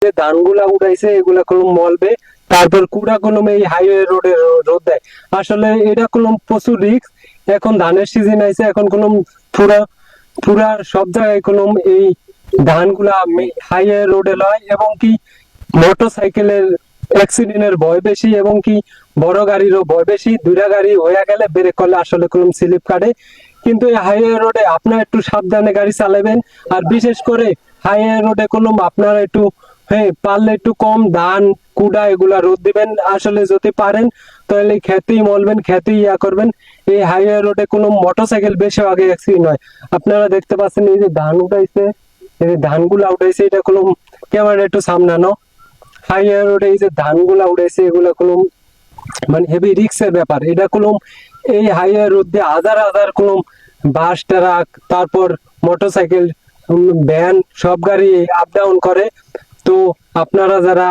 যে ধানগুলা উঠাইছে এগুলা কলম মলবে, তারপর কুড়া কলম এই হাইওয়ে রোডে রোদ দেয়। আসলে এটা কলম প্রচুর রিস্ক। এখন ধানের সিজন আইছে, এখন কলম পুরা পুরা সব জায়গায় কলম এই ধানগুলা হাইওয়ে রোডে লয়, এবং কি মোটর সাইকেলের অ্যাক্সিডেন্টের ভয় বেশি, এবং কি বড় গাড়িরও ভয় বেশি। দুইটা গাড়ি হয়ে গেলে ব্রেক করলে আসলে কলম স্লিপ কাটে। কিন্তু এই হাইওয়ে রোডে আপনারা একটু সাবধানে গাড়ি চালাবেন। আর বিশেষ করে হাইওয়ে রোডে কলম আপনারা একটু, হ্যাঁ, পারলে একটু কম ধান কুড়া এগুলা রোদ দিবেন। আসলে যদি পারেন তাহলে খেতেই মলবেন, খেতেই ইয়া করবেন। এই হাইওয়ে রোডে কোনো মোটরসাইকেল বেশি আগে অ্যাক্সিডেন্ট হয়। আপনারা দেখতে পাচ্ছেন এই যে ধান উঠাইছে, এই যে ধানগুলা উঠাইছে, এটা কোনো ক্যামেরা একটু সামনানো। হাইওয়ে রোডে এই যে ধানগুলা উঠাইছে এগুলা কোনো মানে হেভি রিক্সের ব্যাপার। এটা কোনো এই হাইওয়ে রোড দিয়ে হাজার হাজার কোনো বাস ট্রাক, তারপর মোটরসাইকেল, ভ্যান, সব গাড়ি আপ ডাউন করে। তো আপনারা যারা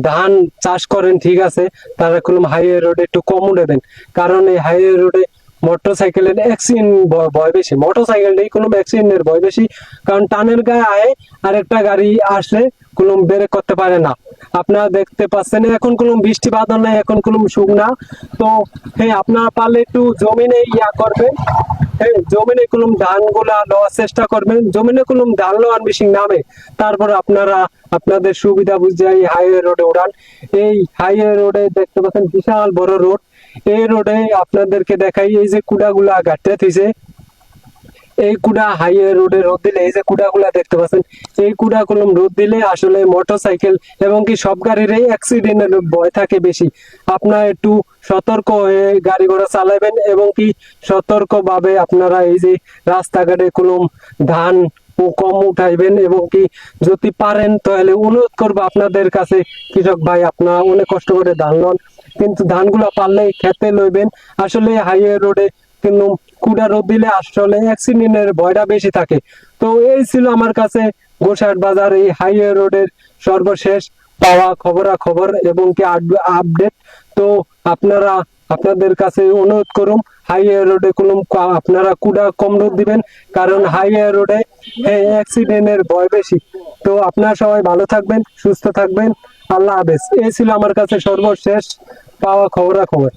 ধান চাষ করেন ঠিক আছে, তারা কোনো হাইওয়ে রোডে একটু কম উঠাবেন। কারণ এই হাইওয়ে রোডে মোটরসাইকেলের অ্যাক্সিডেন্ট ভয় বেশি, মোটরসাইকেল কোনো অ্যাক্সিডেন্টের ভয় বেশি। কারণ টানের গায়ে আয় আর একটা গাড়ি আসলে কোনো ব্রেক করতে পারে না। আপনারা দেখতে পাচ্ছেন এখন কোনো বৃষ্টি বাদল নাই, এখন কোনো শুকনা। তো হ্যাঁ, আপনারা পারলে একটু জমিনে ইয়া করবেন। হ্যাঁ, জমিনে কোনো ধান গুলা লওয়ার চেষ্টা করবেন। জমিনে কোনো ধান লোয়ার মেশিন নামে, তারপর আপনারা আপনাদের সুবিধা বুঝে এই হাইওয়ে রোডে উড়ান। এই হাইওয়ে রোডে দেখতে পাচ্ছেন বিশাল বড় রোড। এই রোডে আপনাদেরকে দেখাই, এই যে কুড়াগুলা গাঁটতে থইছে, এই কুড়া হাইওয়ে রোডে রোদ দিলে, এই যে কুড়াগুলা দেখতে পাচ্ছেন, এই কুড়া কলম রোদ দিলে আসলে মোটরসাইকেল এবং কি সব গাড়ির অ্যাক্সিডেন্টের ভয় থাকে বেশি। আপনারা একটু সতর্ক হয়ে গাড়ি ঘোড়া চালাবেন, এবং কি সতর্ক ভাবে আপনারা এই যে রাস্তাঘাটে কলম ধান ও কম উঠাইবেন। এবং কি যদি পারেন তাহলে অনুরোধ করবো আপনাদের কাছে, কৃষক ভাই আপনারা অনেক কষ্ট করে ধান লন, কিন্তু ধানগুলা পারলে খেতে লইবেন। আসলে হাইওয়ে রোডে কিন্তু কুড়া রোদ দিলে আসলে অ্যাক্সিডেন্টের ভয়টা বেশি থাকে। তো এই ছিল আমার কাছে গোসাইট বাজার এই হাইওয়ে রোডের সর্বশেষ পাওয়া খবরাখবর এবং কি আপডেট। তো আপনারা আপনাদের কাছে অনুরোধ করুন, হাইওয়ে রোডে কোনো আপনারা কুড়া কম রোদ দিবেন, কারণ হাইওয়ে রোডে অ্যাক্সিডেন্টের ভয় বেশি। তো আপনারা সবাই ভালো থাকবেন, সুস্থ থাকবেন। আল্লাহ হাফেজ। এই ছিল আমার কাছে সর্বশেষ পাওয়া খবরাখবর।